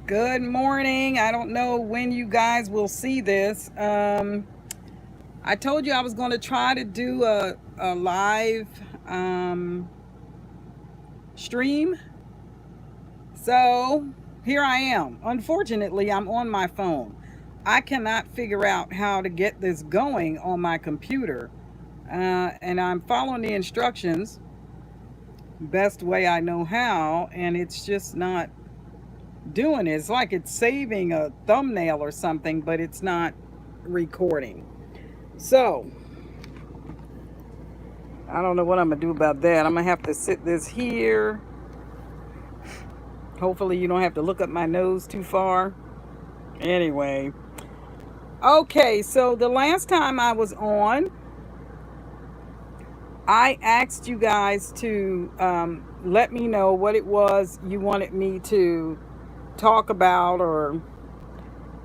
Good morning. I don't know when you guys will see this. I told you I was going to try to do a live stream. So here I am. Unfortunately, I'm on my phone. I cannot figure out how to get this going on my computer. And I'm following the instructions best way I know how, and it's just not doing it. It's like it's saving a thumbnail or something, but it's not recording. So I don't know what I'm gonna do about that. I'm gonna have to sit this here. Hopefully you don't have to look up my nose too far. Anyway, okay, so the last time I was on, I asked you guys to let me know what it was you wanted me to talk about, or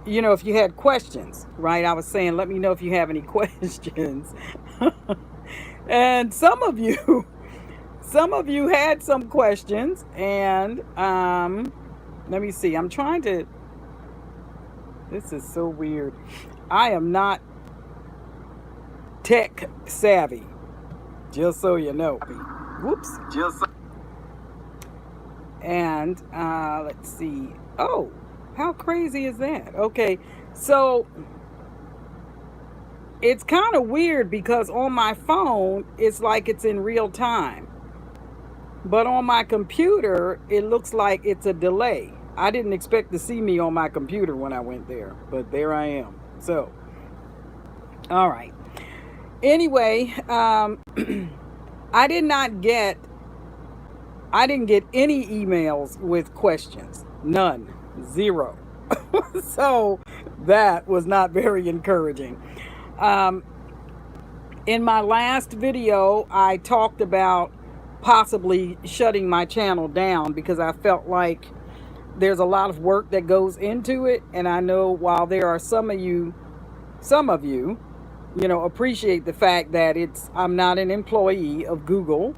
if you had questions, right? I was saying, let me know if you have any questions. And some of you had some questions, and let me see. I'm trying to. This is so weird. I am not tech savvy, just so you know. Whoops. And let's see. Oh, how crazy is that? Okay, so it's kind of weird because on my phone, it's like it's in real time. But on my computer, it looks like it's a delay. I didn't expect to see me on my computer when I went there, but there I am. So, all right. Anyway, I did not get, I didn't get any emails with questions. None. Zero. So that was not very encouraging. Um, in my last video, I talked about possibly shutting my channel down because I felt like there's a lot of work that goes into it, and I know while there are some of you appreciate the fact that I'm not an employee of Google,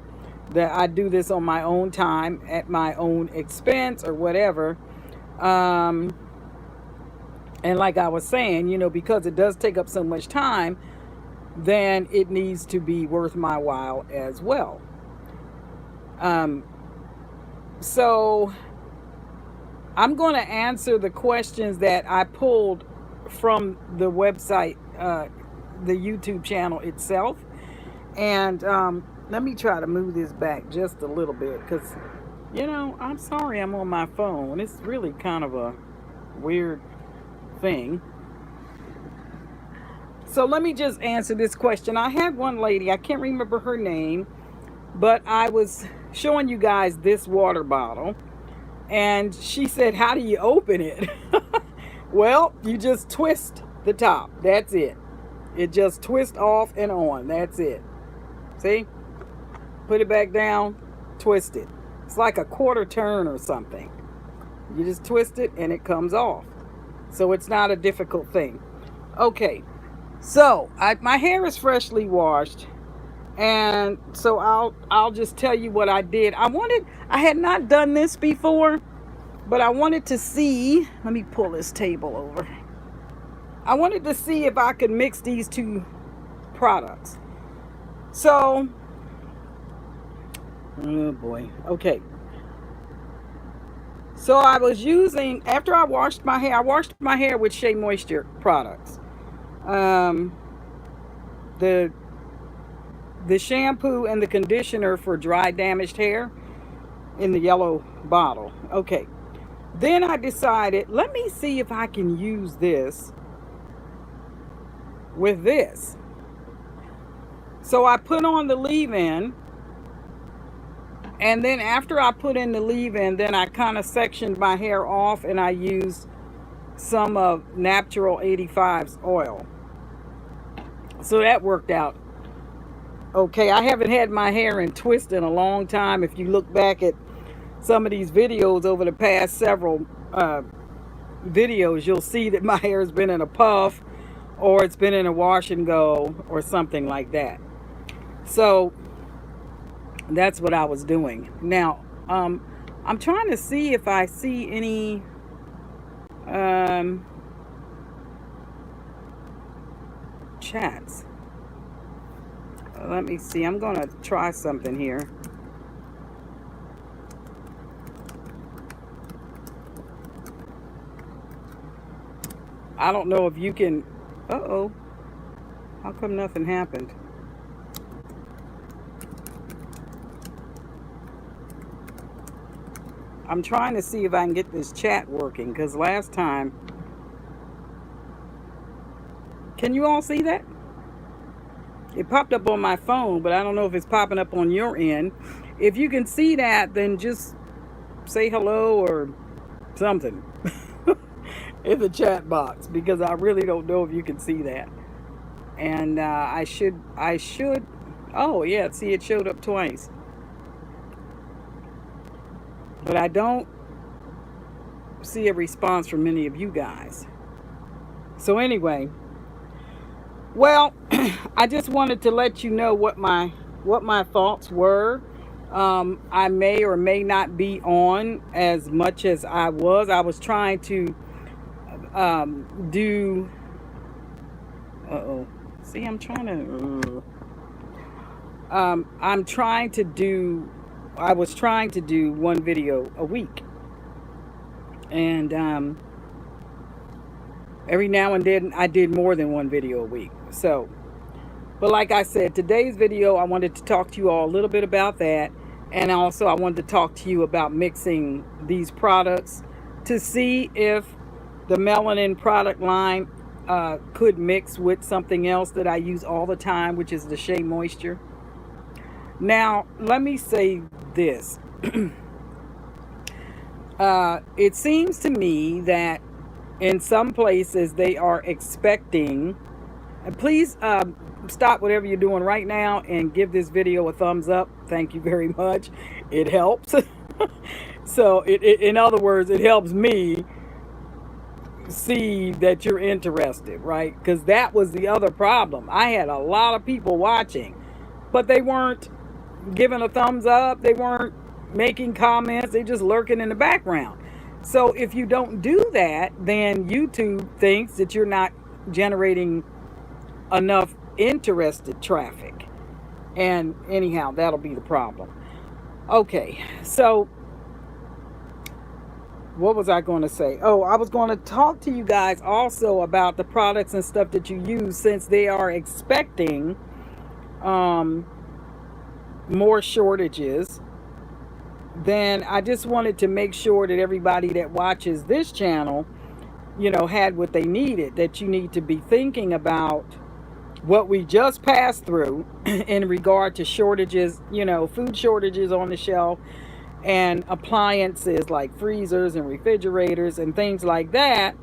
that I do this on my own time at my own expense or whatever. um and like I was saying, because it does take up so much time, then it needs to be worth my while as well. um so I'm going to answer the questions that I pulled from the website, the YouTube channel itself. And let me try to move this back just a little bit because, I'm sorry I'm on my phone. It's really kind of a weird thing. So let me just answer this question. I had one lady, I can't remember her name, but I was showing you guys this water bottle. And she said, how do you open it? Well, you just twist the top. That's it. It just twists off and on. That's it. See? Put it back down, twist it. It's like a quarter turn or something. You just twist it and it comes off. So it's not a difficult thing. Okay. So my hair is freshly washed. And so I'll just tell you what I did. I had not done this before, but I wanted to see, let me pull this table over. I wanted to see if I could mix these two products. So, oh boy. Okay. So I was using, after I washed my hair with Shea Moisture products. The shampoo and the conditioner for dry, damaged hair in the yellow bottle. Okay. Then I decided, let me see if I can use this with this. So I put on the leave-in, and then after I put in the leave-in, then I kind of sectioned my hair off, and I used some of Natural 85's oil. So that worked out okay. I haven't had my hair in twist in a long time. If you look back at some of these videos over the past several videos, you'll see that my hair has been in a puff, or it's been in a wash and go, or something like that. So that's what I was doing. Now, I'm trying to see if I see any chats. Let me see. I'm going to try something here. I don't know if you can. Uh-oh. How come nothing happened? I'm trying to see if I can get this chat working, because last time. Can you all see that? It popped up on my phone, but I don't know if it's popping up on your end. If you can see that, then just say hello or something in the chat box, because I really don't know if you can see that. And I should, oh yeah, see, it showed up twice. But I don't see a response from many of you guys. So anyway, well, I just wanted to let you know what my thoughts were. I may or may not be on as much as I was. I was trying to do. Uh-oh. See, I'm trying to. I'm trying to do. I was trying to do one video a week, and every now and then I did more than one video a week. So, but like I said, today's video, I wanted to talk to you all a little bit about that. And also I wanted to talk to you about mixing these products to see if the Melanin product line could mix with something else that I use all the time, which is the Shea Moisture. Now, let me say this. It seems to me that in some places they are expecting, and please stop whatever you're doing right now and give this video a thumbs up. Thank you very much. It helps. So in other words, it helps me see that you're interested, right? Because that was the other problem. I had a lot of people watching, but they weren't giving a thumbs up. They weren't making comments. They just lurking in the background. So if you don't do that, then YouTube thinks that you're not generating enough interested traffic. And anyhow, that'll be the problem. Okay, so what was I going to say? Oh, I was going to talk to you guys also about the products and stuff that you use, since they are expecting more shortages. Then I just wanted to make sure that everybody that watches this channel, you know, had what they needed. That you need to be thinking about what we just passed through in regard to shortages, you know, food shortages on the shelf, and appliances like freezers and refrigerators and things like that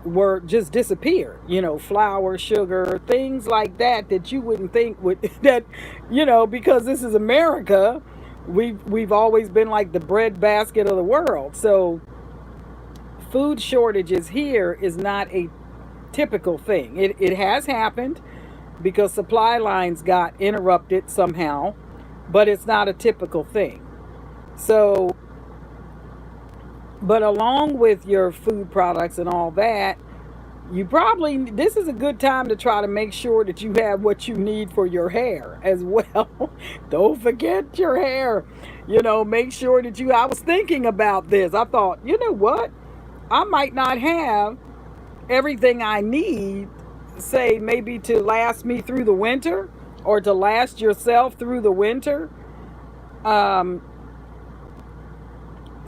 were just disappeared. You know, flour, sugar, things like that that you wouldn't think would, that, you know, because this is America, we've always been like the bread basket of the world. So food shortages here is not a typical thing. It has happened because supply lines got interrupted somehow, but it's not a typical thing. So, but along with your food products and all that, you probably, this is a good time to try to make sure that you have what you need for your hair as well. Don't forget your hair. You know, make sure that I was thinking about this. I thought, you know what? I might not have everything I need, say maybe to last me through the winter, or to last yourself through the winter.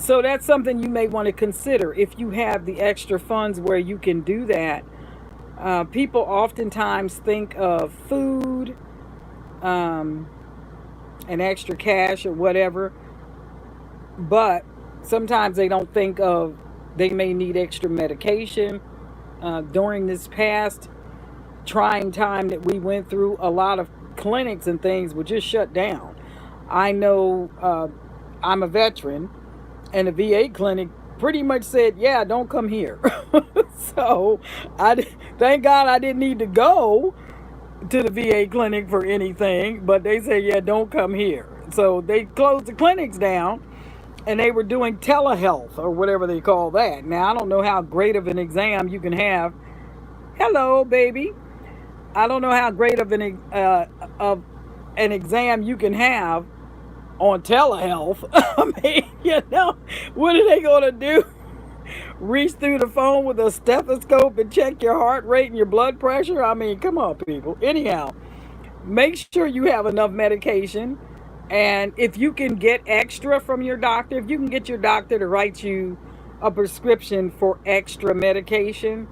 So that's something you may want to consider if you have the extra funds where you can do that. People oftentimes think of food and extra cash or whatever, but sometimes they don't think of they may need extra medication. During this past trying time that we went through, a lot of clinics and things were just shut down. I know I'm a veteran, and the VA clinic pretty much said, yeah, don't come here. So thank God I didn't need to go to the VA clinic for anything, but they said, yeah, don't come here. So they closed the clinics down and they were doing telehealth or whatever they call that. Now, I don't know how great of an exam you can have. Hello, baby. I don't know how great of an exam you can have on telehealth. I mean, what are they going to do? Reach through the phone with a stethoscope and check your heart rate and your blood pressure? I mean, come on, people. Anyhow, make sure you have enough medication. And if you can get extra from your doctor, if you can get your doctor to write you a prescription for extra medication,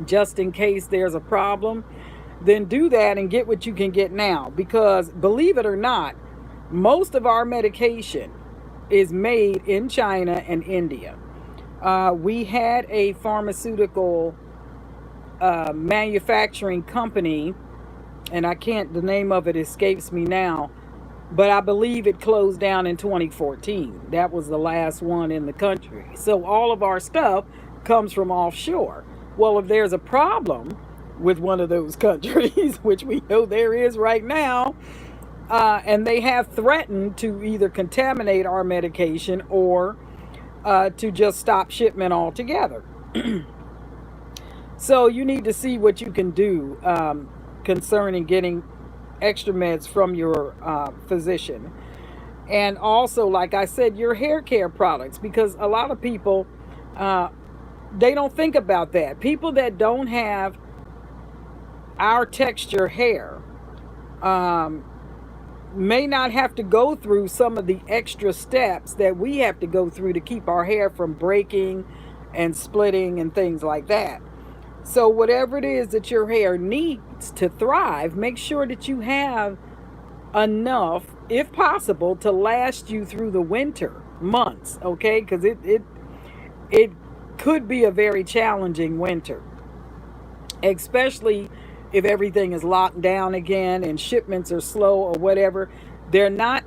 just in case there's a problem, then do that and get what you can get now. Because believe it or not, most of our medication is made in China and India. We had a pharmaceutical manufacturing company, and the name of it escapes me now, but I believe it closed down in 2014. That was the last one in the country. So all of our stuff comes from offshore. Well, if there's a problem with one of those countries, which we know there is right now, and they have threatened to either contaminate our medication or to just stop shipment altogether. So you need to see what you can do concerning getting extra meds from your physician. And also, like I said, your hair care products, because a lot of people, they don't think about that. People that don't have our texture hair may not have to go through some of the extra steps that we have to go through to keep our hair from breaking and splitting and things like that. So whatever it is that your hair needs to thrive, make sure that you have enough, if possible, to last you through the winter months, okay? Because it could be a very challenging winter, especially if everything is locked down again and shipments are slow or whatever. They're not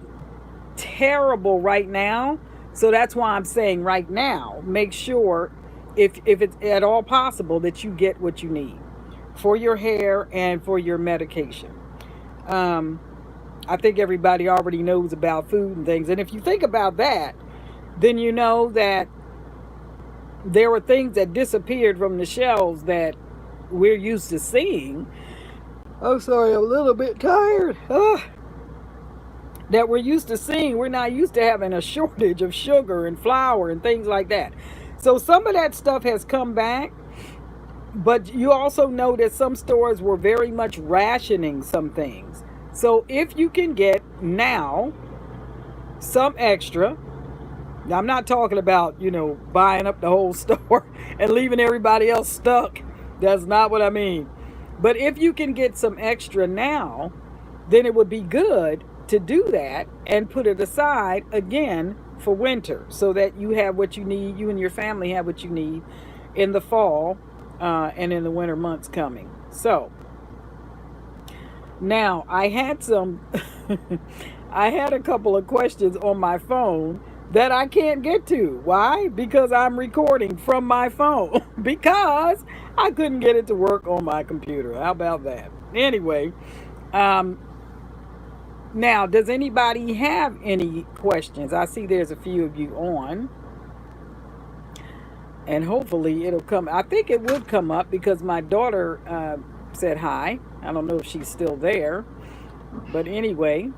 terrible right now, so that's why I'm saying right now, make sure, if it's at all possible, that you get what you need for your hair and for your medication. I think everybody already knows about food and things, and if you think about that, then you know that there were things that disappeared from the shelves that we're used to seeing. I'm sorry, I'm a little bit tired. That we're used to seeing. We're not used to having a shortage of sugar and flour and things like that. So some of that stuff has come back, but you also know that some stores were very much rationing some things. So if you can get now some extra, I'm not talking about, buying up the whole store and leaving everybody else stuck. That's not what I mean. But if you can get some extra now, then it would be good to do that and put it aside again for winter, so that you have what you need, you and your family have what you need in the fall and in the winter months coming. So now I had I had a couple of questions on my phone that I can't get to. Why? Because I'm recording from my phone because I couldn't get it to work on my computer. How about that? Anyway, now, does anybody have any questions? I see there's a few of you on, and hopefully it'll come. I think it would come up because my daughter said hi. I don't know if she's still there, but anyway,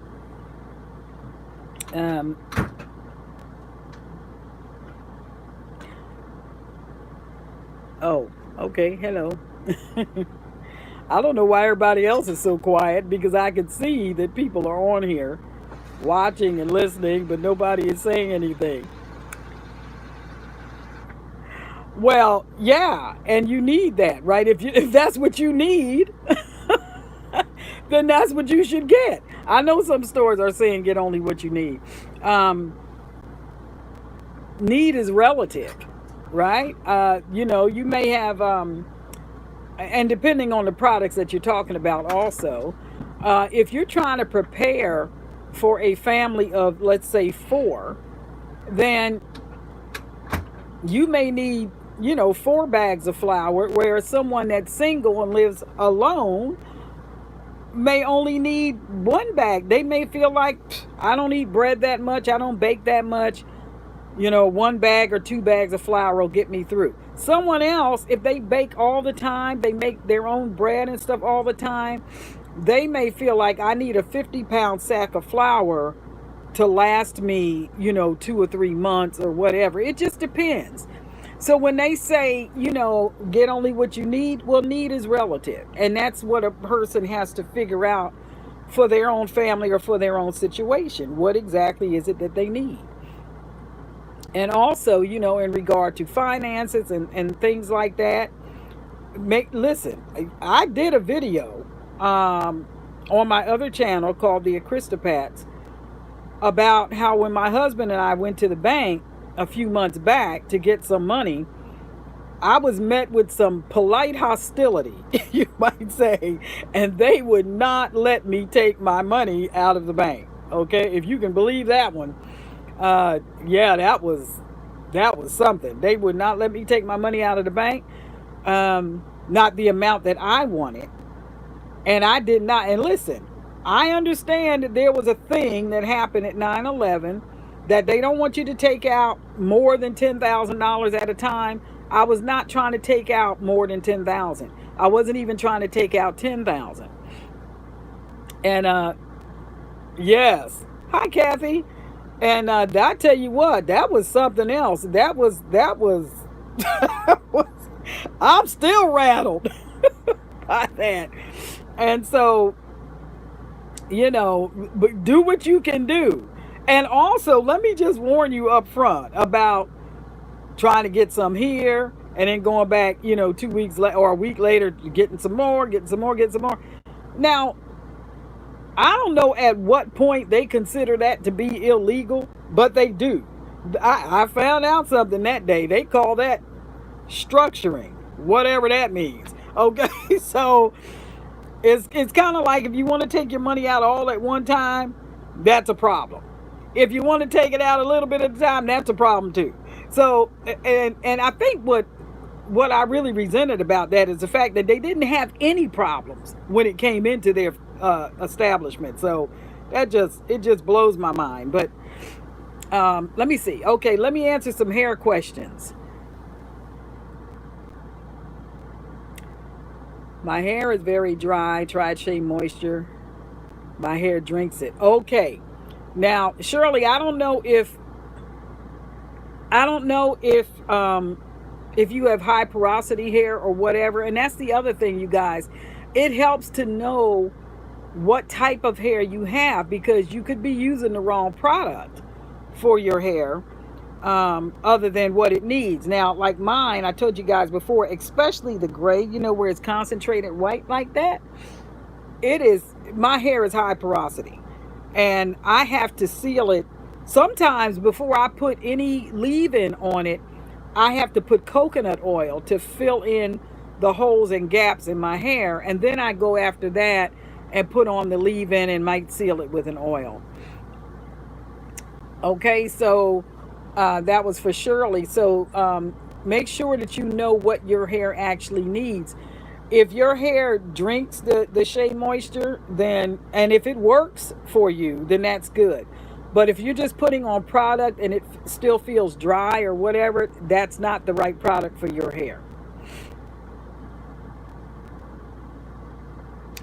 oh, okay, hello. I don't know why everybody else is so quiet, because I can see that people are on here watching and listening, but nobody is saying anything. Well, yeah, and you need that, right? If that's what you need, then that's what you should get. I know some stores are saying get only what you need. Need is relative, right? You may have... and depending on the products that you're talking about also, if you're trying to prepare for a family of, let's say, 4, then you may need, 4 bags of flour, whereas someone that's single and lives alone may only need one bag. They may feel like, I don't eat bread that much, I don't bake that much. One bag or two bags of flour will get me through. Someone else, if they bake all the time, they make their own bread and stuff all the time, they may feel like I need a 50-pound sack of flour to last me, 2 or 3 months or whatever. It just depends. So when they say, get only what you need, well, need is relative. And that's what a person has to figure out for their own family or for their own situation. What exactly is it that they need? And also, in regard to finances and things like that, listen, I did a video on my other channel called The Aristopats about how when my husband and I went to the bank a few months back to get some money, I was met with some polite hostility, you might say, and they would not let me take my money out of the bank. Okay, if you can believe that one. Yeah, that was something. They would not let me take my money out of the bank, not the amount that I wanted, and I did not. And listen, I understand that there was a thing that happened at 9/11 that they don't want you to take out more than $10,000 at a time. I was not trying to take out more than 10,000. I wasn't even trying to take out 10,000. And yes, hi Kathy. And I tell you what, that was something else. That was I'm still rattled by that. And so, but do what you can do. And also, let me just warn you up front about trying to get some here and then going back, 2 weeks later or a week later, getting some more. Now, I don't know at what point they consider that to be illegal, but they do. I found out something that day. They call that structuring, whatever that means. Okay, so it's kind of like if you want to take your money out all at one time, that's a problem. If you want to take it out a little bit at a time, that's a problem too. So, and I think what I really resented about that is the fact that they didn't have any problems when it came into their establishment. So it just blows my mind. But let me see. Okay, let me answer some hair questions. My hair is very dry. Tried Shea Moisture. My hair drinks it. Okay. Now, Shirley, I don't know if you have high porosity hair or whatever. And that's the other thing, you guys. It helps to know what type of hair you have, because you could be using the wrong product for your hair, other than what it needs. Now, like mine, I told you guys before, especially the gray, where it's concentrated white like that, my hair is high porosity, and I have to seal it. Sometimes before I put any leave-in on it, I have to put coconut oil to fill in the holes and gaps in my hair, and then I go after that and put on the leave-in and might seal it with an oil. Okay, so that was for Shirley. So make sure that you know what your hair actually needs. If your hair drinks the Shea Moisture, and if it works for you, then that's good. But if you're just putting on product and it still feels dry or whatever, that's not the right product for your hair.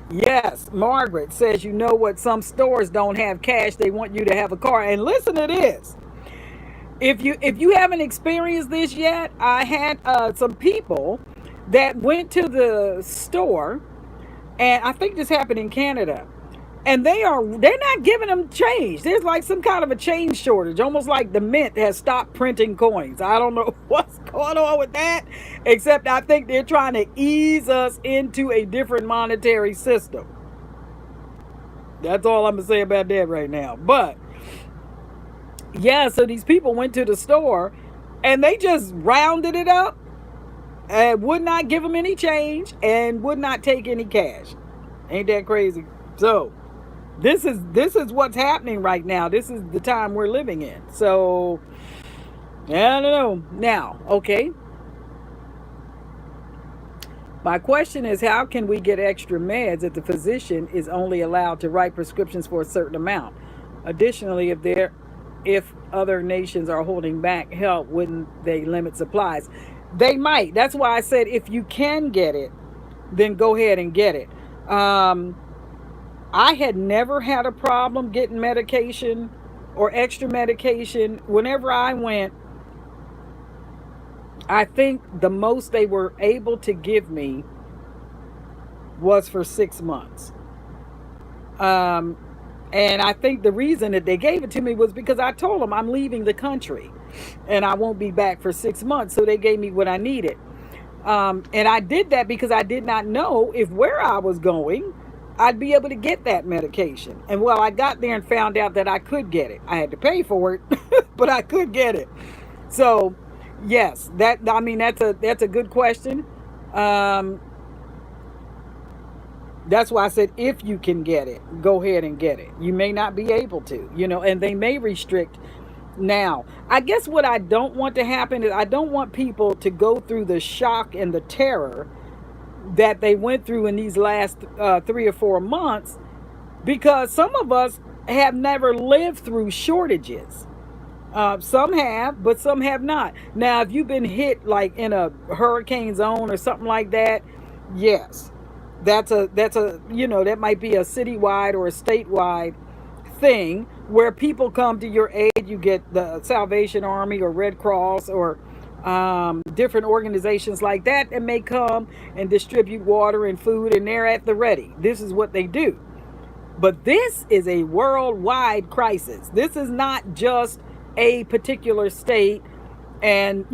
Yes, Margaret says, what, some stores don't have cash. They want you to have a card. And listen to this. If you haven't experienced this yet, I had some people that went to the store, and I think this happened in Canada, and they're not giving them change. There's like some kind of a change shortage, almost like the mint has stopped printing coins. I don't know what's going on with that, except I think they're trying to ease us into a different monetary system. That's all I'm gonna say about that right now. But yeah, so these people went to the store and they just rounded it up and would not give them any change and would not take any cash. Ain't that crazy? So this is what's happening right now. This is the time we're living in. So I don't know. Now, okay. My question is, how can we get extra meds if the physician is only allowed to write prescriptions for a certain amount? Additionally, if other nations are holding back help, wouldn't they limit supplies? They might. That's why I said if you can get it, then go ahead and get it. Um, I had never had a problem getting medication or extra medication. Whenever I went, I think the most they were able to give me was for 6 months. Um, and I think the reason that they gave it to me was because I told them I'm leaving the country and I won't be back for 6 months. So they gave me what I needed. And I did that because I did not know if where I was going, I'd be able to get that medication. And well, I got there and found out that I could get it. I had to pay for it, but I could get it. So, yes, that's a good question. Um, that's why I said if you can get it, go ahead and get it. You may not be able to, and they may restrict. Now, I guess what I don't want to happen is I don't want people to go through the shock and the terror that they went through in these last 3 or 4 months, because some of us have never lived through shortages. Some have, but some have not. Now, if you've been hit like in a hurricane zone or something like that, yes, that might be a citywide or a statewide thing where people come to your aid. You get the Salvation Army or Red Cross or different organizations like that that may come and distribute water and food, and they're at the ready. This is what they do. But this is a worldwide crisis. This is not just a particular state and,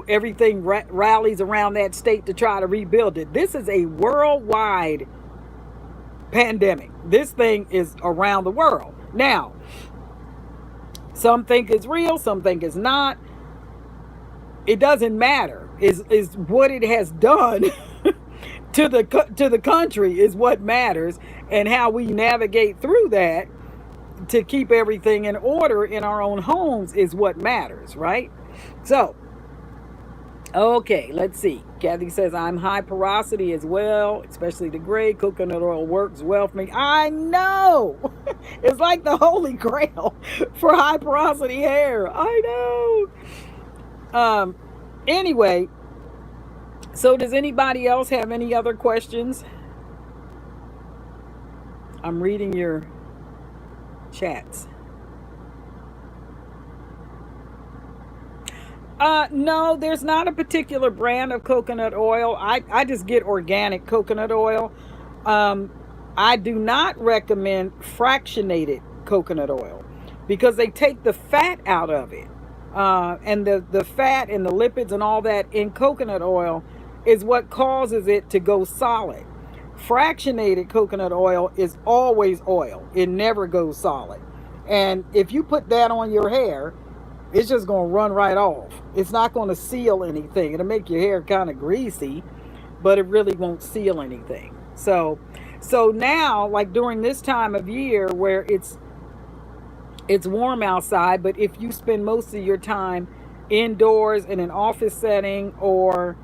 everything rallies around that state to try to rebuild it. This is a worldwide pandemic. This thing is around the world. Now, some think it's real, some think it's not. It doesn't matter. Is what it has done to the country is what matters, and how we navigate through that to keep everything in order in our own homes is what matters, right? So, okay, let's see. Kathy says, I'm high porosity as well, especially the gray. Coconut oil works well for me. I know. It's like the holy grail for high porosity hair. I know. Anyway, so does anybody else have any other questions? I'm reading your chats. No, there's not a particular brand of coconut oil. I just get organic coconut oil. I do not recommend fractionated coconut oil because they take the fat out of it. And the fat and the lipids and all that in coconut oil is what causes it to go solid. Fractionated coconut oil is always oil. It never goes solid. And if you put that on your hair, it's just going to run right off. It's not going to seal anything. It'll make your hair kind of greasy, but it really won't seal anything. So now, like during this time of year where it's warm outside, but if you spend most of your time indoors in an office setting, or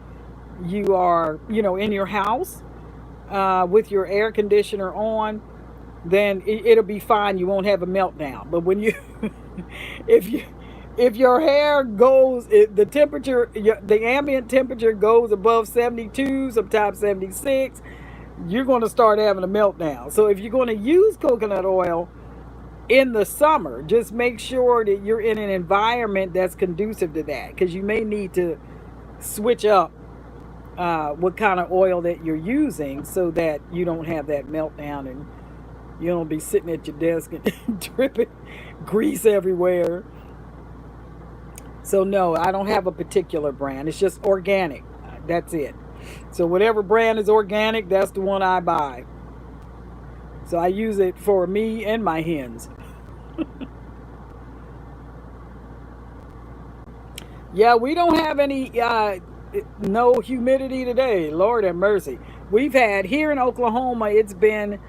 you are, in your house with your air conditioner on, then it'll be fine. You won't have a meltdown. But when you, if your hair goes, the temperature, the ambient temperature goes above 72, sometimes 76, you're going to start having a meltdown. So if you're going to use coconut oil in the summer, just make sure that you're in an environment that's conducive to that, because you may need to switch up what kind of oil that you're using so that you don't have that meltdown and you don't be sitting at your desk and dripping grease everywhere. So no, I don't have a particular brand. It's just organic. That's it. So whatever brand is organic, that's the one I buy. So I use it for me and my hens. Yeah, we don't have any, no humidity today. Lord have mercy. We've had, here in Oklahoma, it's been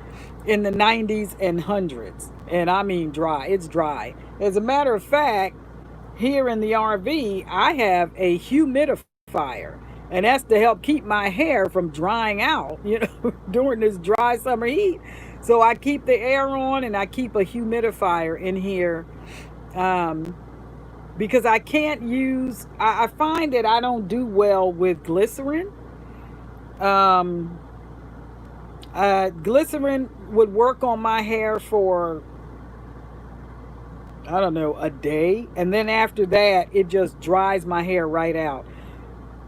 in the 90s and hundreds. And I mean dry. It's dry. As a matter of fact, here in the RV, I have a humidifier. And that's to help keep my hair from drying out, during this dry summer heat. So I keep the air on and I keep a humidifier in here, um, because I can't use, I find that I don't do well with glycerin. Um, Glycerin would work on my hair for, I don't know, a day. And then after that, it just dries my hair right out.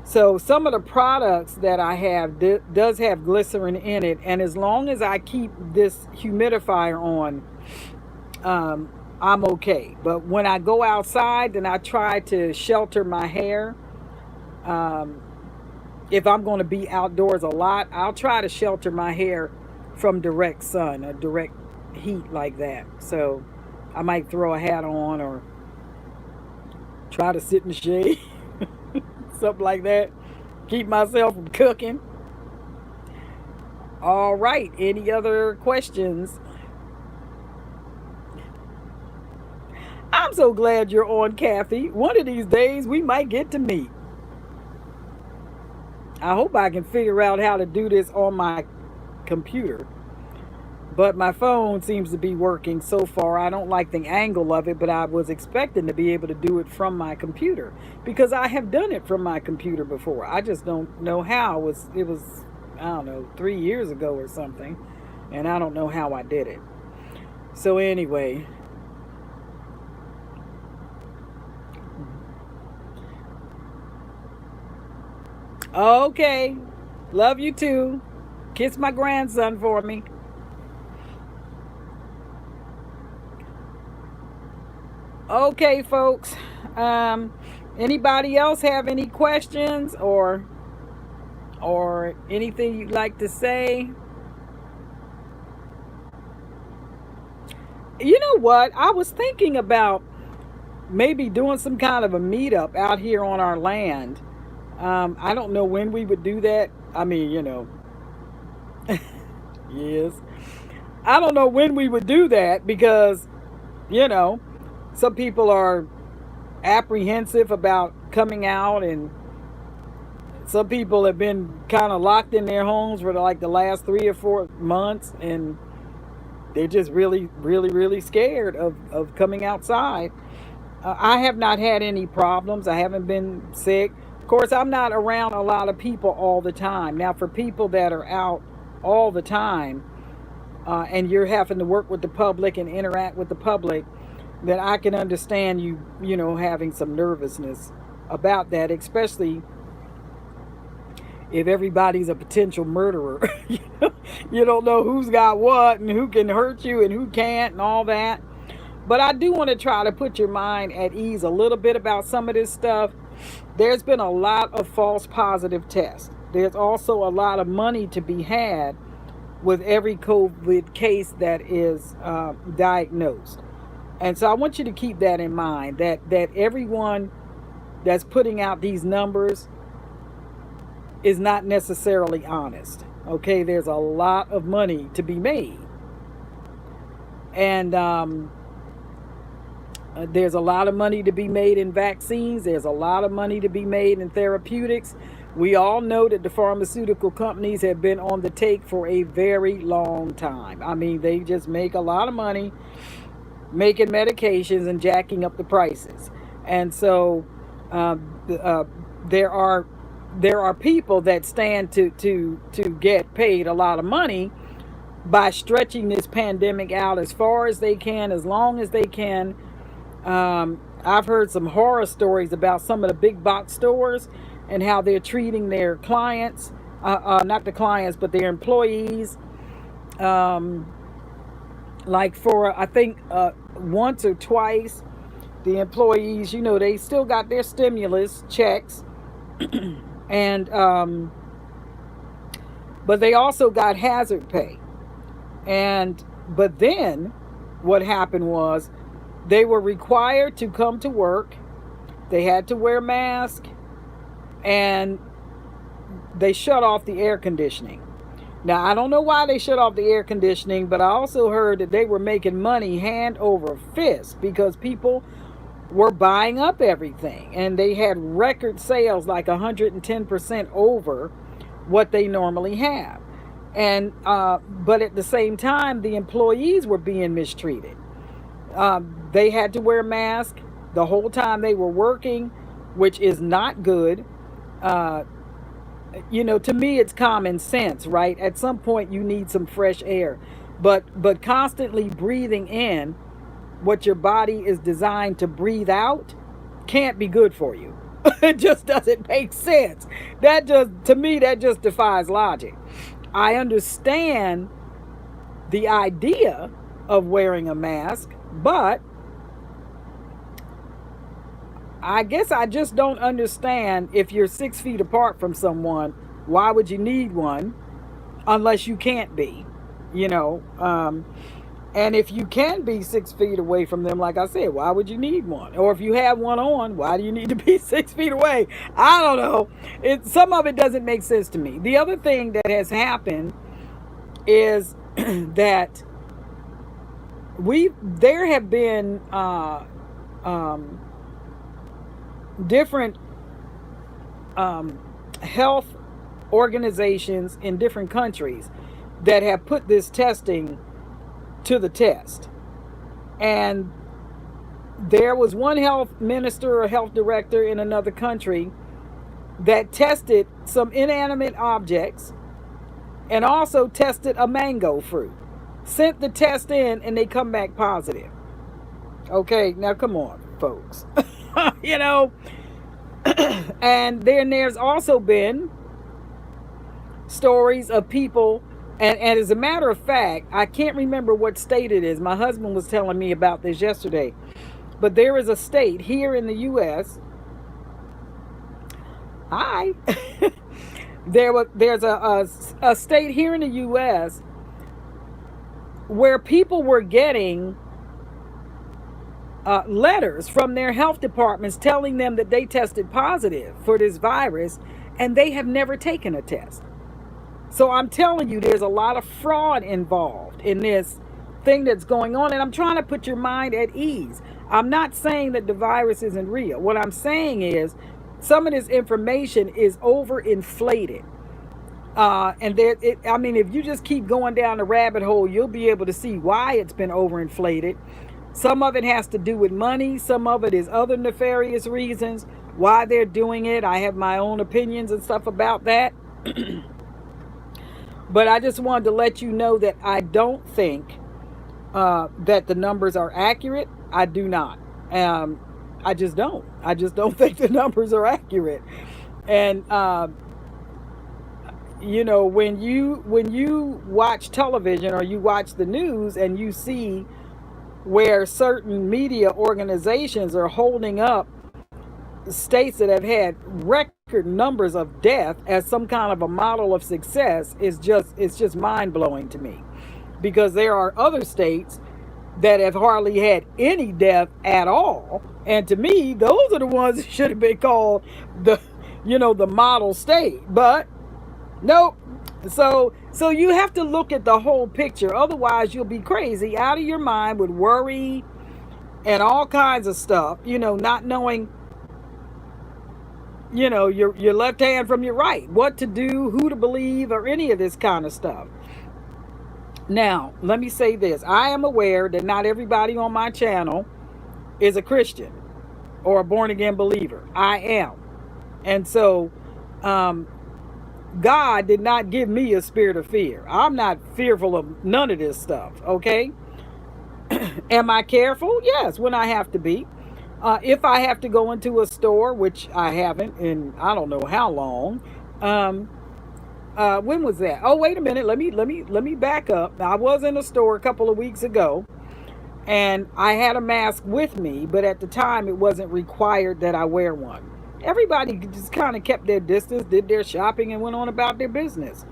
So some of the products that I have does have glycerin in it. And as long as I keep this humidifier on, um, I'm okay. But when I go outside, then I try to shelter my hair. Um, if I'm going to be outdoors a lot, I'll try to shelter my hair from direct sun or direct heat like that. So I might throw a hat on or try to sit in the shade, something like that. Keep myself from cooking. All right. Any other questions? I'm so glad you're on, Kathy. One of these days we might get to meet. I hope I can figure out how to do this on my computer. But my phone seems to be working so far. I don't like the angle of it, but I was expecting to be able to do it from my computer because I have done it from my computer before. I just don't know how. It was I don't know, 3 years ago or something, and I don't know how I did it. So anyway, okay. Love you too. Kiss my grandson for me. Okay, folks. Um, Anybody else have any questions or anything you'd like to say? You know what? I was thinking about maybe doing some kind of a meetup out here on our land. I don't know when we would do that. I mean, yes. I don't know when we would do that because, you know, some people are apprehensive about coming out, and some people have been kind of locked in their homes for like the last 3 or 4 months, and they're just really, really, really scared of coming outside. I have not had any problems. I haven't been sick. Of course, I'm not around a lot of people all the time. Now, for people that are out all the time, and you're having to work with the public and interact with the public, then I can understand you having some nervousness about that, especially if everybody's a potential murderer. You don't know who's got what and who can hurt you and who can't and all that. But I do want to try to put your mind at ease a little bit about some of this stuff. There's been a lot of false positive tests. There's also a lot of money to be had with every COVID case that is diagnosed. And so I want you to keep that in mind, that everyone that's putting out these numbers is not necessarily honest. Okay, there's a lot of money to be made. And there's a lot of money to be made in vaccines. There's a lot of money to be made in therapeutics. We all know that the pharmaceutical companies have been on the take for a very long time. I mean, they just make a lot of money making medications and jacking up the prices. And so there are people that stand to get paid a lot of money by stretching this pandemic out as far as they can, as long as they can. I've heard some horror stories about some of the big box stores and how they're treating their clients, not the clients, but their employees. Like for, I think, once or twice, the employees, they still got their stimulus checks. And, but they also got hazard pay. But then what happened was they were required to come to work. They had to wear masks, and they shut off the air conditioning. Now, I don't know why they shut off the air conditioning, but I also heard that they were making money hand over fist because people were buying up everything, and they had record sales, like 110% over what they normally have. And but at the same time, the employees were being mistreated. They had to wear masks the whole time they were working, which is not good. uh, to me, it's common sense, right? At some point you need some fresh air, but constantly breathing in what your body is designed to breathe out can't be good for you. It just doesn't make sense. That just, to me, that just defies logic. I understand the idea of wearing a mask, but I guess I just don't understand, if you're 6 feet apart from someone, why would you need one unless you can't be, you know? And if you can be 6 feet away from them, like I said, why would you need one? Or if you have one on, why do you need to be 6 feet away? I don't know. Some of it doesn't make sense to me. The other thing that has happened is that there have been different health organizations in different countries that have put this testing to the test. And there was one health minister or health director in another country that tested some inanimate objects and also tested a mango fruit. Sent the test in and they come back positive. Okay, now come on, folks. you know, and then there's also been stories of people, and as a matter of fact, I can't remember what state it is. My husband was telling me about this yesterday. But there is a state here in the U.S. There's a state here in the U.S. where people were getting letters from their health departments telling them that they tested positive for this virus, and they have never taken a test. So I'm telling you, there's a lot of fraud involved in this thing that's going on, and I'm trying to put your mind at ease. I'm not saying that the virus isn't real. What I'm saying is some of this information is overinflated. If you just keep going down the rabbit hole, you'll be able to see why it's been overinflated. Some of it has to do with money. Some of it is other nefarious reasons why they're doing it. I have my own opinions and stuff about that. But I just wanted to let you know that I don't think that the numbers are accurate. I do not. I just don't. I just don't think the numbers are accurate. And when you watch television or you watch the news and you see where certain media organizations are holding up states that have had record numbers of death as some kind of a model of success, it's just mind-blowing to me, because there are other states that have hardly had any death at all, and to me those are the ones that should have been called the model state. But nope. So you have to look at the whole picture, otherwise you'll be crazy out of your mind with worry and all kinds of stuff, not knowing your left hand from your right, what to do, who to believe, or any of this kind of stuff. Now, let me say this. I am aware that not everybody on my channel is a Christian or a born-again believer. I am. And so, God did not give me a spirit of fear. I'm not fearful of none of this stuff, okay? Am I careful? Yes, when I have to be. If I have to go into a store, which I haven't in I don't know how long. When was that? Oh, wait a minute. Let me back up. I was in a store a couple of weeks ago, and I had a mask with me, but at the time it wasn't required that I wear one. Everybody just kind of kept their distance, did their shopping, and went on about their business.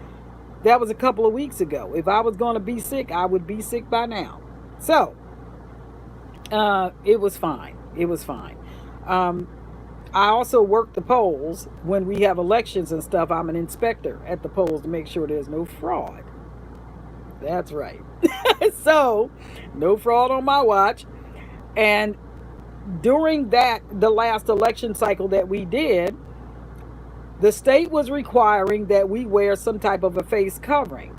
That was a couple of weeks ago. If I was going to be sick, I would be sick by now. So, it was fine. It was fine. I also work the polls when we have elections and stuff. I'm an inspector at the polls to make sure there's no fraud. That's right. So, no fraud on my watch. And during the last election cycle that we did, the state was requiring that we wear some type of a face covering.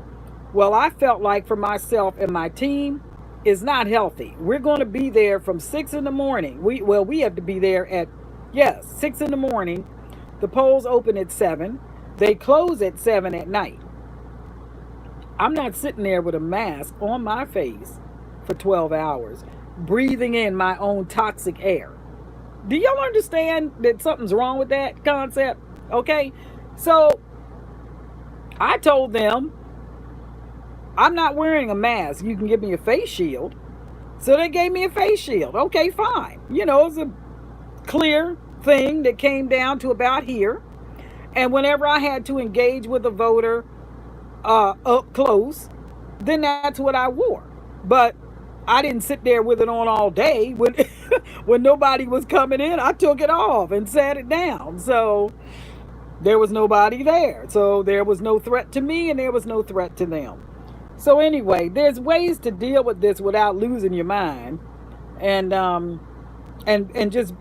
Well, I felt like for myself and my team, is not healthy. We're going to be there from 6 in the morning. We have to be there at, yes, 6 in the morning. The polls open at 7. They close at 7 at night. I'm not sitting there with a mask on my face for 12 hours, breathing in my own toxic air. Do y'all understand that something's wrong with that concept? Okay, so I told them, I'm not wearing a mask. You can give me a face shield. So they gave me a face shield. Okay, fine. It's a clear thing that came down to about here. And whenever I had to engage with a voter up close, then that's what I wore. But I didn't sit there with it on all day. When when nobody was coming in, I took it off and sat it down. So there was nobody there. So there was no threat to me and there was no threat to them. So anyway, there's ways to deal with this without losing your mind, and just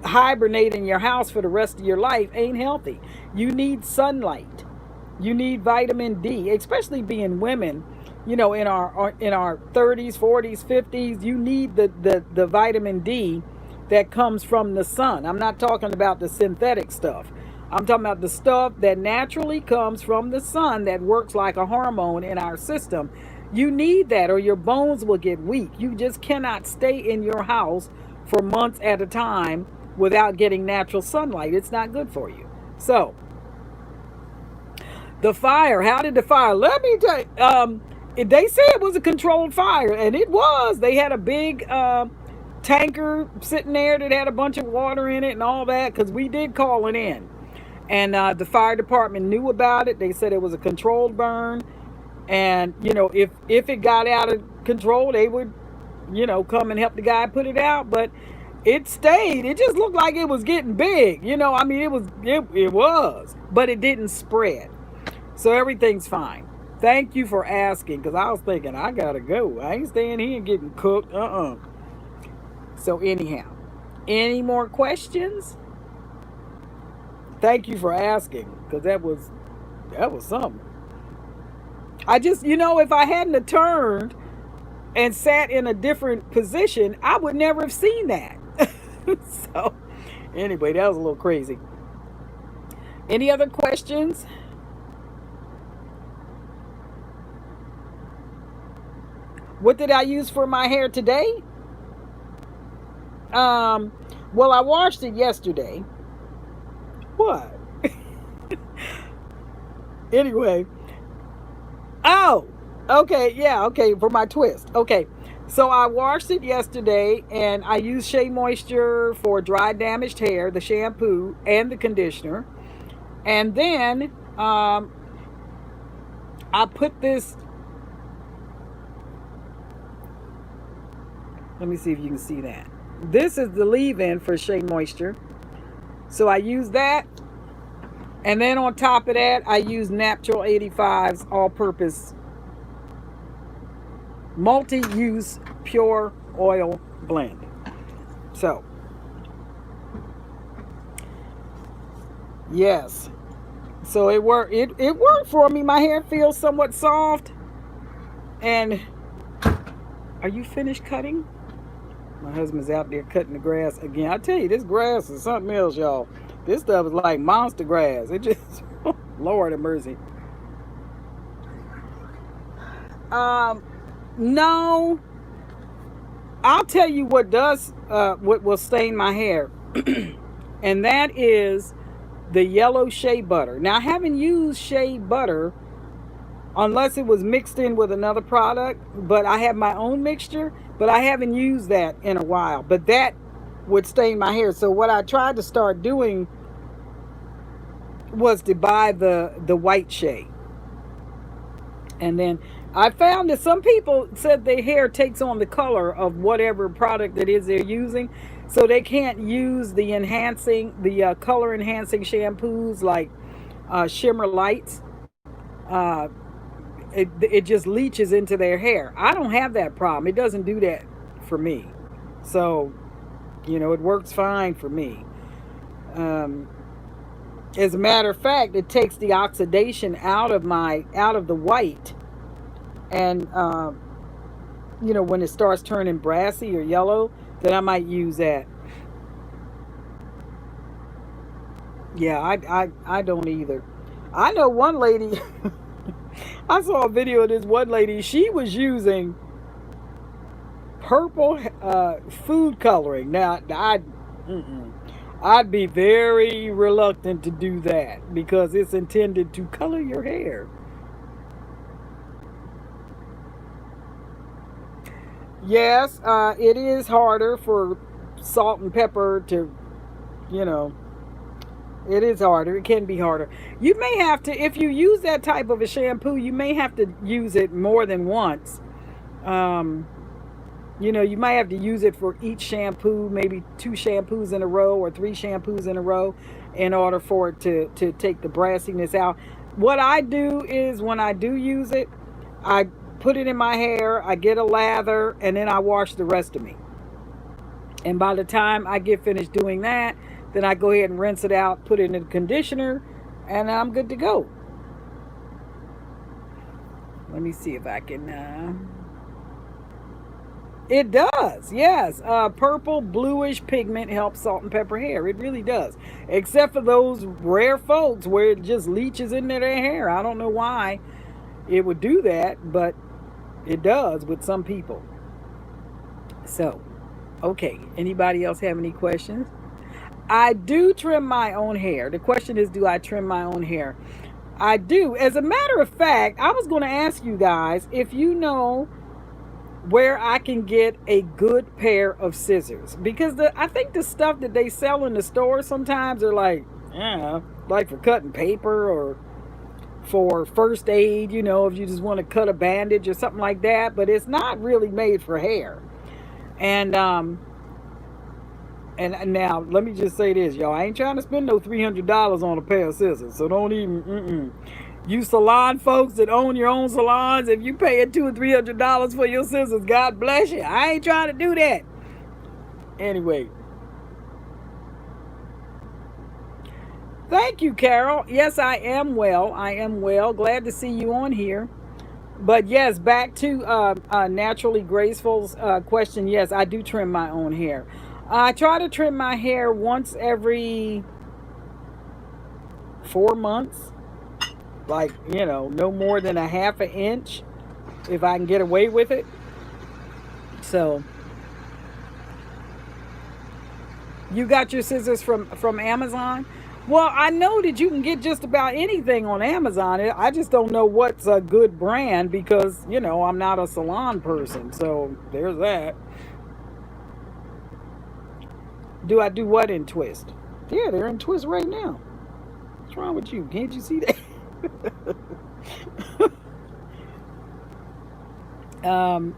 hibernate in your house for the rest of your life ain't healthy. You need sunlight. You need vitamin D, especially being women. In our 30s, 40s, 50s, you need the vitamin D that comes from the sun. I'm not talking about the synthetic stuff. I'm talking about the stuff that naturally comes from the sun that works like a hormone in our system. You need that or your bones will get weak. You just cannot stay in your house for months at a time without getting natural sunlight. It's not good for you. So, the fire, how did the fire? Let me tell you, they said it was a controlled fire, and it was. They had a big tanker sitting there that had a bunch of water in it and all that, because we did call it in. And the fire department knew about it. They said it was a controlled burn. And, if it got out of control, they would, come and help the guy put it out. But it stayed. It just looked like it was getting big. It was. But it didn't spread. So everything's fine. Thank you for asking, because I was thinking, I got to go. I ain't staying here and getting cooked. So anyhow, any more questions? Thank you for asking, because that was something. I just, if I hadn't have turned and sat in a different position, I would never have seen that. So, anyway, that was a little crazy. Any other questions? What did I use for my hair today? Well, I washed it yesterday. What? Anyway. Oh, okay. Yeah, okay. For my twist. Okay. So I washed it yesterday and I used Shea Moisture for dry damaged hair, the shampoo and the conditioner. And then I put this. Let me see if you can see that. This is the leave-in for Shea Moisture. So I use that. And then on top of that, I use Natural 85's all-purpose multi-use pure oil blend. So, yes. So it worked. It worked for me. My hair feels somewhat soft. And are you finished cutting? My husband's out there cutting the grass again. I tell you, this grass is something else, y'all. This stuff is like monster grass. It just, Lord have mercy. No. I'll tell you what what will stain my hair. And that is the yellow shea butter. Now, I haven't used shea butter unless it was mixed in with another product, but I have my own mixture, but I haven't used that in a while. But that would stain my hair. So what I tried to start doing was to buy the white shea. And then I found that some people said their hair takes on the color of whatever product it is they're using. So they can't use the color enhancing shampoos like Shimmer Lights. It just leaches into their hair. I don't have that problem. It doesn't do that for me. So You know, it works fine for me. Um, as a matter of fact, it takes the oxidation out of the white, and you know, when it starts turning brassy or yellow, then I might use that. Yeah, I don't either. I know one lady. I saw a video of this one lady. She was using purple food coloring. Now, I'd be very reluctant to do that because it's intended to color your hair. Yes, it is harder for salt and pepper to, you know, it is harder. It can be harder. You may have to, if you use that type of a shampoo, you may have to use it more than once. Um, you know, you might have to use it for each shampoo, maybe 2 shampoos in a row or 3 shampoos in a row in order for it to take the brassiness out. What I do is when I do use it, I put it in my hair, I get a lather, and then I wash the rest of me. And by the time I get finished doing that, then I go ahead and rinse it out, put it in the conditioner, and I'm good to go. Let me see if I can. It does, yes. Purple, bluish pigment helps salt and pepper hair. It really does. Except for those rare folks where it just leaches into their hair. I don't know why it would do that, but it does with some people. So, okay. Anybody else have any questions? I do trim my own hair. The question is, do I trim my own hair? I do. As a matter of fact, I was going to ask you guys if you know where I can get a good pair of scissors, because I think the stuff that they sell in the store sometimes are like, yeah, like for cutting paper or for first aid, you know, if you just want to cut a bandage or something like that, but it's not really made for hair. And and now let me just say this, y'all. I ain't trying to spend no $300 on a pair of scissors, so don't even. You salon folks that own your own salons, if you pay $200 or $300 for your scissors, God bless you. I ain't trying to do that. Anyway, thank you, Carol. Yes, I am well. I am well. Glad to see you on here. But yes, back to Naturally Graceful's question. Yes, I do trim my own hair. I try to trim my hair once every 4 months. Like, you know, no more than a half an inch if I can get away with it. So, you got your scissors from Amazon? Well, I know that you can get just about anything on Amazon. I just don't know what's a good brand because, you know, I'm not a salon person. So, there's that. Do I do what in Twist? Yeah, they're in Twist right now. What's wrong with you? Can't you see that? um,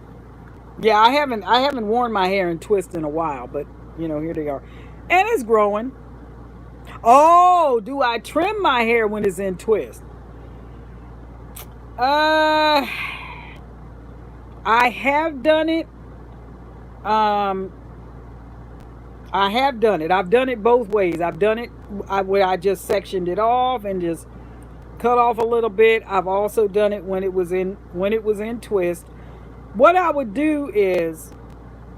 yeah, I haven't worn my hair in Twist in a while, but you know, here they are, and it's growing. Oh, do I trim my hair when it's in Twist? Uh, I have done it. Um, I have done it. I've done it both ways. I've done it where I just sectioned it off and just cut off a little bit. I've also done it when it was in Twist. What I would do is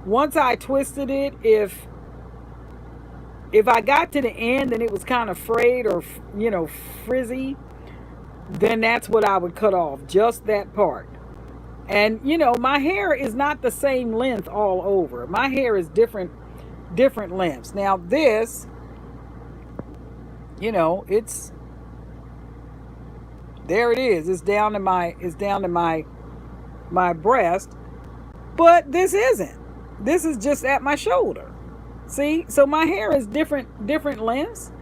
once I twisted it, if I got to the end and it was kind of frayed or, you know, frizzy, then that's what I would cut off, just that part. And you know, my hair is not the same length all over. My hair is different lengths. Now this, you know, it's there it is. It's down to my breast, but this isn't. This is just at my shoulder. See? So my hair is different lengths,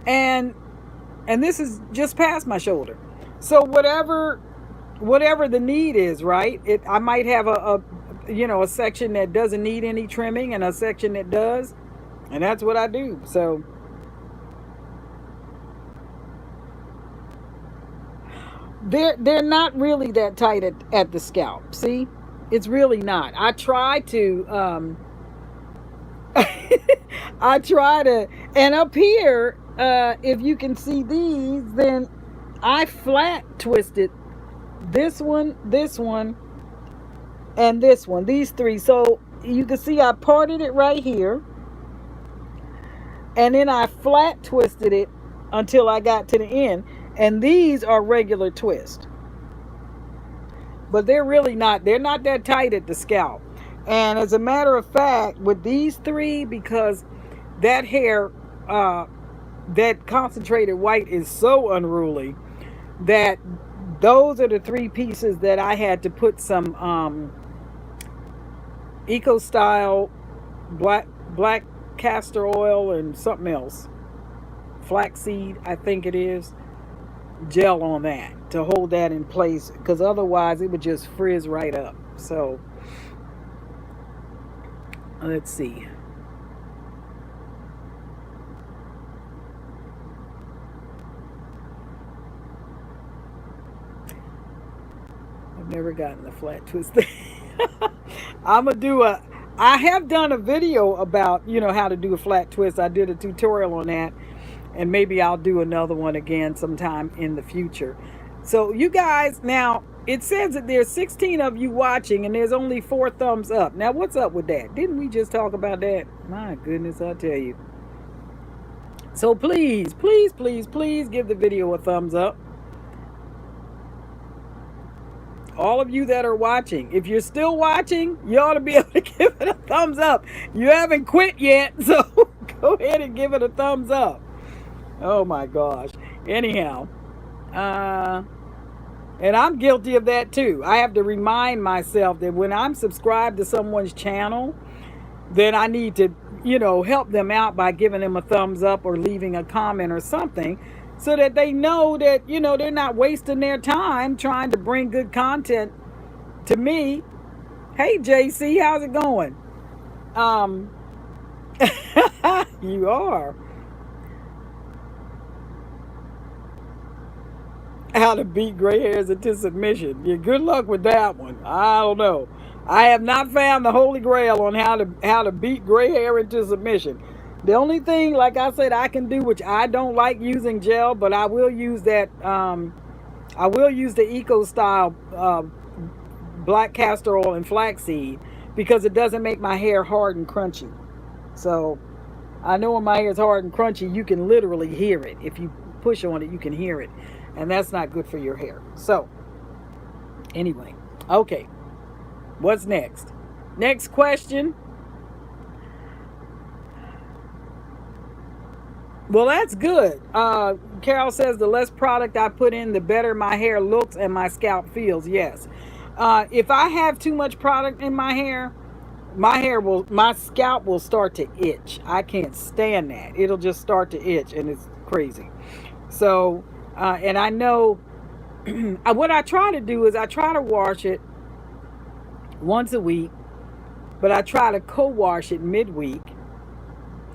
and this is just past my shoulder. So whatever the need is, right? I might have a you know, a section that doesn't need any trimming and a section that does, and that's what I do. So they're not really that tight at the scalp. See, it's really not. I try to I try to, and up here, if you can see these, then I flat twisted this one, and this one, these three. So you can see I parted it right here, and then I flat twisted it until I got to the end. And these are regular twists, but they're not that tight at the scalp. And as a matter of fact, with these three, because that hair, that concentrated white is so unruly, that those are the three pieces that I had to put some Eco Style black castor oil and something else, flaxseed I think it is, gel on that to hold that in place, because otherwise it would just frizz right up. So let's see. I've never gotten the flat twist thing. I'm gonna do a I have done a video about, how to do a flat twist. I did a tutorial on that, and maybe I'll do another one again sometime in the future. So you guys, now it says that there's 16 of you watching and there's only 4 thumbs up. Now what's up with that? Didn't we just talk about that? My goodness, I tell you. So please, please, please, please give the video a thumbs up. All of you that are watching, if you're still watching, you ought to be able to give it a thumbs up. You haven't quit yet, so go ahead and give it a thumbs up. Oh my gosh. Anyhow, and I'm guilty of that too. I have to remind myself that when I'm subscribed to someone's channel, then I need to, help them out by giving them a thumbs up or leaving a comment or something, so that they know that, they're not wasting their time trying to bring good content to me. Hey JC, how's it going? You are. How to beat gray hairs into submission. Yeah, good luck with that one. I don't know. I have not found the holy grail on how to beat gray hair into submission. The only thing, like I said, I can do, which I don't like using gel, but I will use that. I will use the Eco Style black castor oil and flaxseed, because it doesn't make my hair hard and crunchy. So I know when my hair is hard and crunchy, you can literally hear it. If you push on it, you can hear it, and that's not good for your hair. So anyway, okay, what's next? Next question. Well, that's good. Carol says the less product I put in, the better my hair looks and my scalp feels. Yes. If I have too much product in my hair, my scalp will start to itch. I can't stand that. It'll just start to itch, and it's crazy. So, and I know what I try to do is I try to wash it once a week, but I try to co-wash it midweek,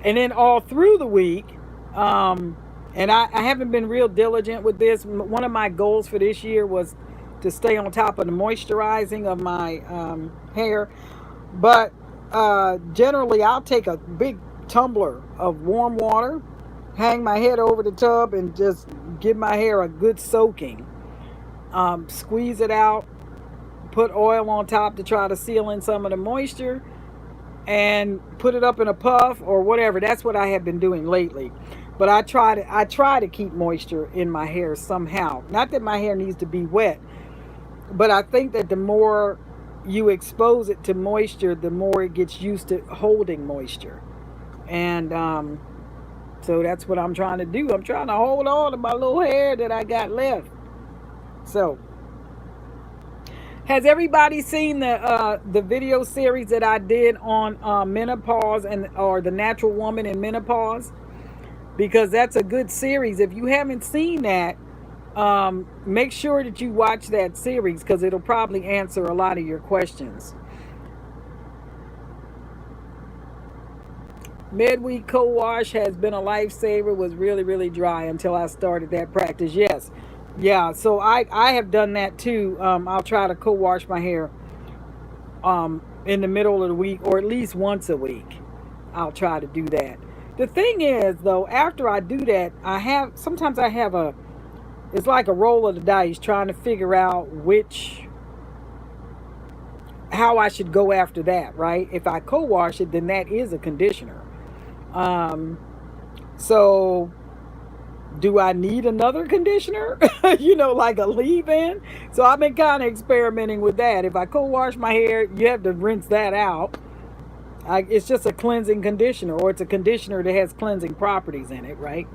and then all through the week. And I haven't been real diligent with this. One of my goals for this year was to stay on top of the moisturizing of my hair. But generally, I'll take a big tumbler of warm water, hang my head over the tub, and just give my hair a good soaking. Squeeze it out, put oil on top to try to seal in some of the moisture, and put it up in a puff or whatever. That's what I have been doing lately. But I try to keep moisture in my hair somehow. Not that my hair needs to be wet, but I think that the more you expose it to moisture, the more it gets used to holding moisture. And so that's what I'm trying to do. I'm trying to hold on to my little hair that I got left. So, has everybody seen the video series that I did on menopause or the natural woman in menopause? Because that's a good series. If you haven't seen that, make sure that you watch that series, because it'll probably answer a lot of your questions. Midweek co-wash has been a lifesaver. Was really, really dry until I started that practice. Yes. Yeah, so I have done that too. I'll try to co-wash my hair in the middle of the week, or at least once a week. I'll try to do that. The thing is, though, after I do that, sometimes I have it's like a roll of the dice trying to figure out how I should go after that, right? If I co-wash it, then that is a conditioner. Um, so do I need another conditioner? Like a leave-in? So I've been kind of experimenting with that. If I co-wash my hair, you have to rinse that out. It's just a cleansing conditioner, or it's a conditioner that has cleansing properties in it, right?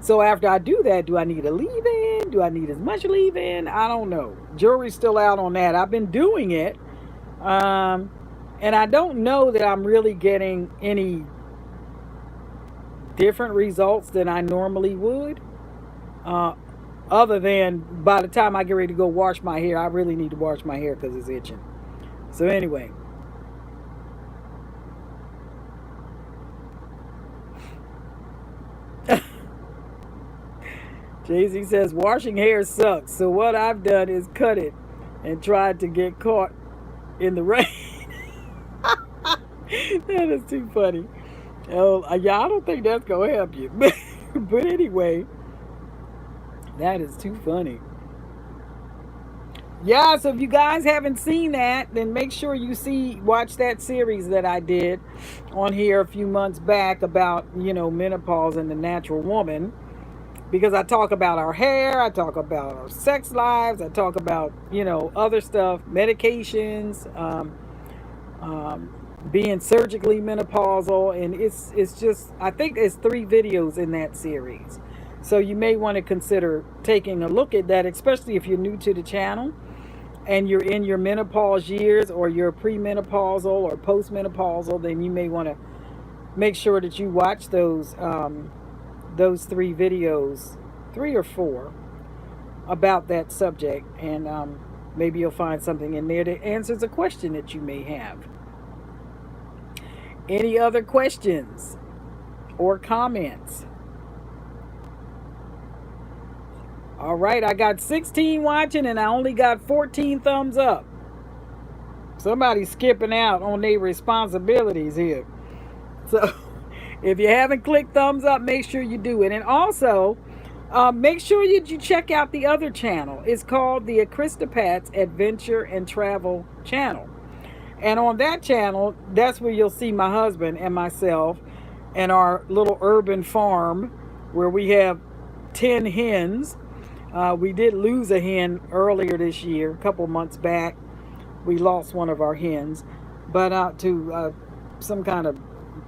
So after I do that, do I need a leave-in? Do I need as much leave-in? I don't know. Jury's still out on that. I've been doing it, and I don't know that I'm really getting any different results than I normally would. Other than by the time I get ready to go wash my hair, I really need to wash my hair because it's itching. So anyway. Jay-Z says washing hair sucks. So what I've done is cut it and tried to get caught in the rain. That is too funny. Oh, yeah, I don't think that's going to help you. But anyway, that is too funny. Yeah, so if you guys haven't seen that, then make sure you watch that series that I did on here a few months back about, menopause and the natural woman. Because I talk about our hair, I talk about our sex lives, I talk about, other stuff, medications, being surgically menopausal, and it's just, I think there's 3 videos in that series. So you may want to consider taking a look at that, especially if you're new to the channel and you're in your menopause years, or you're premenopausal or postmenopausal, then you may want to make sure that you watch those 3 videos, 3 or 4, about that subject, and maybe you'll find something in there that answers a question that you may have. Any other questions or comments? All right, I got 16 watching and I only got 14 thumbs up. Somebody's skipping out on their responsibilities here. So if you haven't clicked thumbs up, make sure you do it. And also, make sure you check out the other channel. It's called the Christopat's Adventure and Travel channel. And on that channel, that's where you'll see my husband and myself and our little urban farm where we have 10 hens. We did lose a hen earlier this year, a couple months back. We lost one of our hens, but to some kind of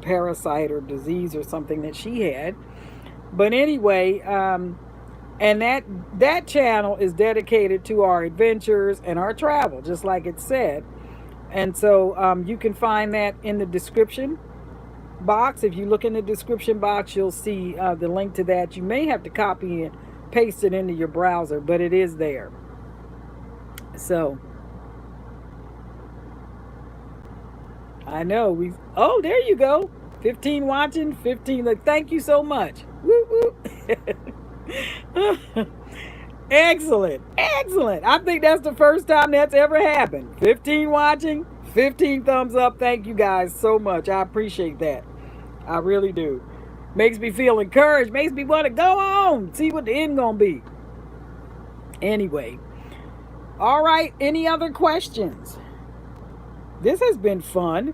parasite or disease or something that she had. But anyway, and that channel is dedicated to our adventures and our travel, just like it said. And so you can find that in the description box. If you look in the description box, you'll see the link to that. You may have to copy and paste it into your browser, but it is there. So I know oh, there you go. 15 watching, 15. Look, thank you so much. Woo woo. Excellent. Excellent. I think that's the first time that's ever happened. 15 watching, 15 thumbs up. Thank you guys so much. I appreciate that. I really do. Makes me feel encouraged. Makes me want to go on. See what the end gonna be. Anyway. All right. Any other questions? This has been fun.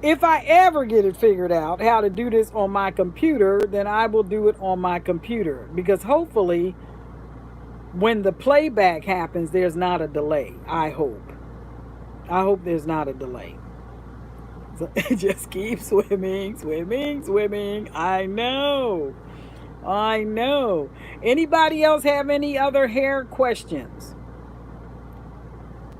If I ever get it figured out how to do this on my computer, then I will do it on my computer. Because hopefully, when the playback happens, there's not a delay. I hope. I hope there's not a delay. So just keep swimming, swimming, swimming. I know. I know. Anybody else have any other hair questions?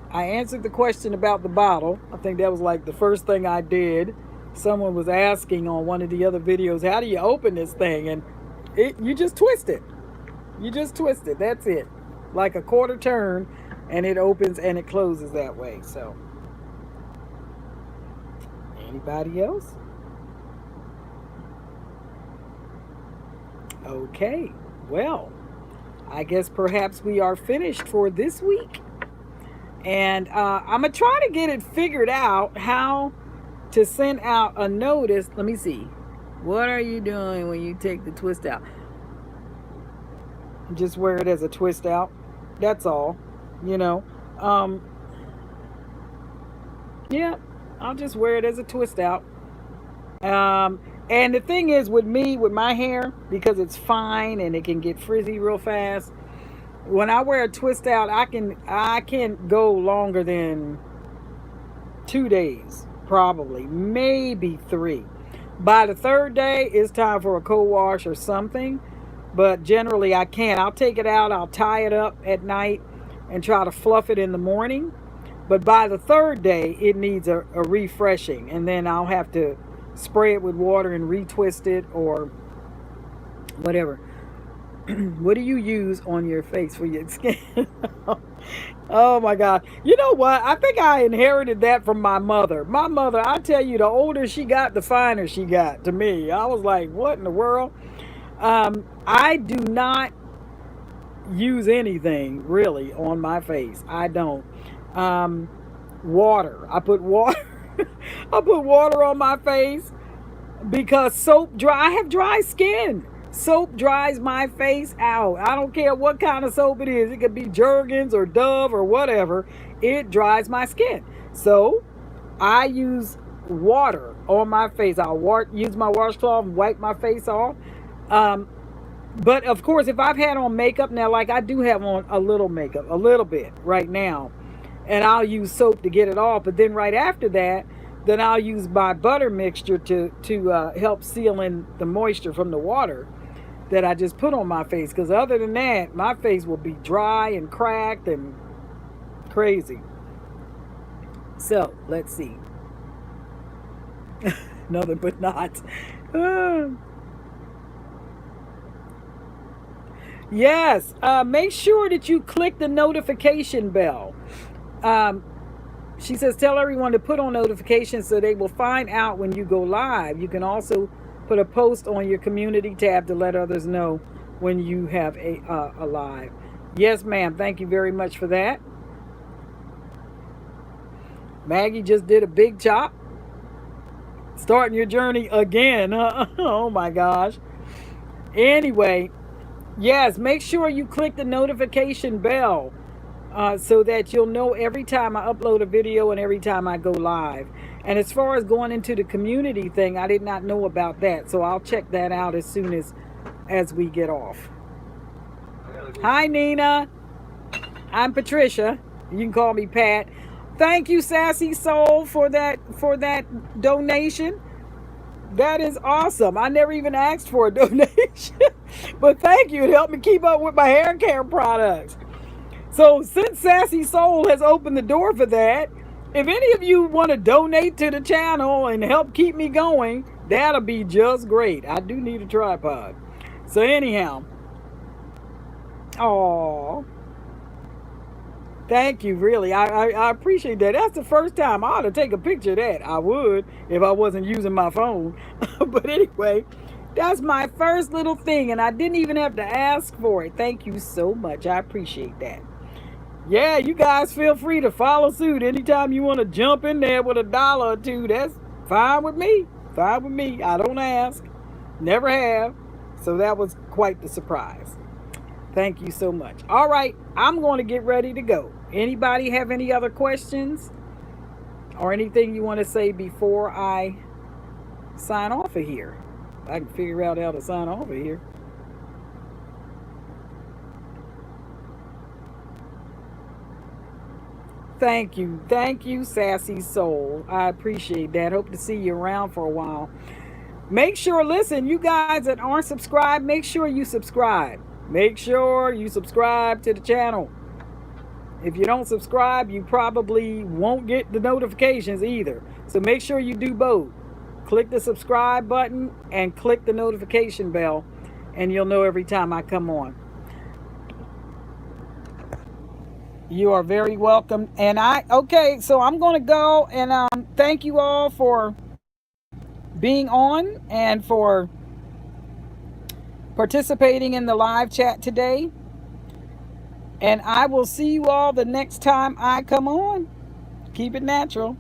I answered the question about the bottle. I think that was like the first thing I did. Someone was asking on one of the other videos, how do you open this thing? And you just twist it. You just twist it. That's it. Like a quarter turn, and it opens and it closes that way. So, anybody else? Okay. Well, I guess perhaps we are finished for this week. And I'm going to try to get it figured out how to send out a notice. Let me see. What are you doing when you take the twist out? Just wear it as a twist out. That's all. You know. Yeah, I'll just wear it as a twist out. And the thing is with me, with my hair, because it's fine and it can get frizzy real fast. When I wear a twist out, I can't go longer than 2 days, probably, maybe 3. By the third day, it's time for a co-wash or something. But generally, I can't. I'll take it out, I'll tie it up at night and try to fluff it in the morning. But by the third day, it needs a refreshing. And then I'll have to spray it with water and retwist it or whatever. What do you use on your face for your skin? Oh my God. You know what? I think I inherited that from my mother. My mother, I tell you, the older she got, the finer she got to me. I was like, what in the world? I do not use anything really on my face. I don't. Water. I put water. I put water on my face because soap dry. I have dry skin. Soap dries my face out. I don't care what kind of soap it is. It could be Jergens or Dove or whatever. It dries my skin. So I use water on my face. I'll use my washcloth and wipe my face off. But of course, if I've had on makeup now, like I do have on a little makeup, a little bit right now, and I'll use soap to get it off. But then right after that, then I'll use my butter mixture to help seal in the moisture from the water that I just put on my face. Because other than that, my face will be dry and cracked and crazy. So let's see. Nothing but knots. Yes, make sure that you click the notification bell. She says, tell everyone to put on notifications so they will find out when you go live. You can also put a post on your community tab to let others know when you have a live. Yes, ma'am. Thank you very much for that. Maggie just did a big chop. Starting your journey again. Oh my gosh. Anyway, yes, make sure you click the notification bell so that you'll know every time I upload a video and every time I go live. And as far as going into the community thing, I did not know about that. So I'll check that out as soon as we get off. Hi, Nina. I'm Patricia. You can call me Pat. Thank you, Sassy Soul, for that donation. That is awesome. I never even asked for a donation. But thank you. It helped me keep up with my hair care products. So since Sassy Soul has opened the door for that, if any of you want to donate to the channel and help keep me going, that'll be just great. I do need a tripod. So anyhow. Aww. Thank you, really. I appreciate that. That's the first time. I ought to take a picture of that. I would if I wasn't using my phone. But anyway, that's my first little thing, and I didn't even have to ask for it. Thank you so much. I appreciate that. Yeah, you guys feel free to follow suit. Anytime you want to jump in there with $1 or $2, that's fine with me. Fine with me. I don't ask. Never have. So that was quite the surprise. Thank you so much. All right, I'm going to get ready to go. Anybody have any other questions or anything you want to say before I sign off of here? I can figure out how to sign off of here. Thank you. Thank you, Sassy Soul. I appreciate that. Hope to see you around for a while. Make sure, listen, you guys that aren't subscribed, make sure you subscribe. Make sure you subscribe to the channel. If you don't subscribe, you probably won't get the notifications either. So make sure you do both. Click the subscribe button and click the notification bell, and you'll know every time I come on. You are very welcome. And okay, so I'm going to go and thank you all for being on and for participating in the live chat today. And I will see you all the next time I come on. Keep it natural.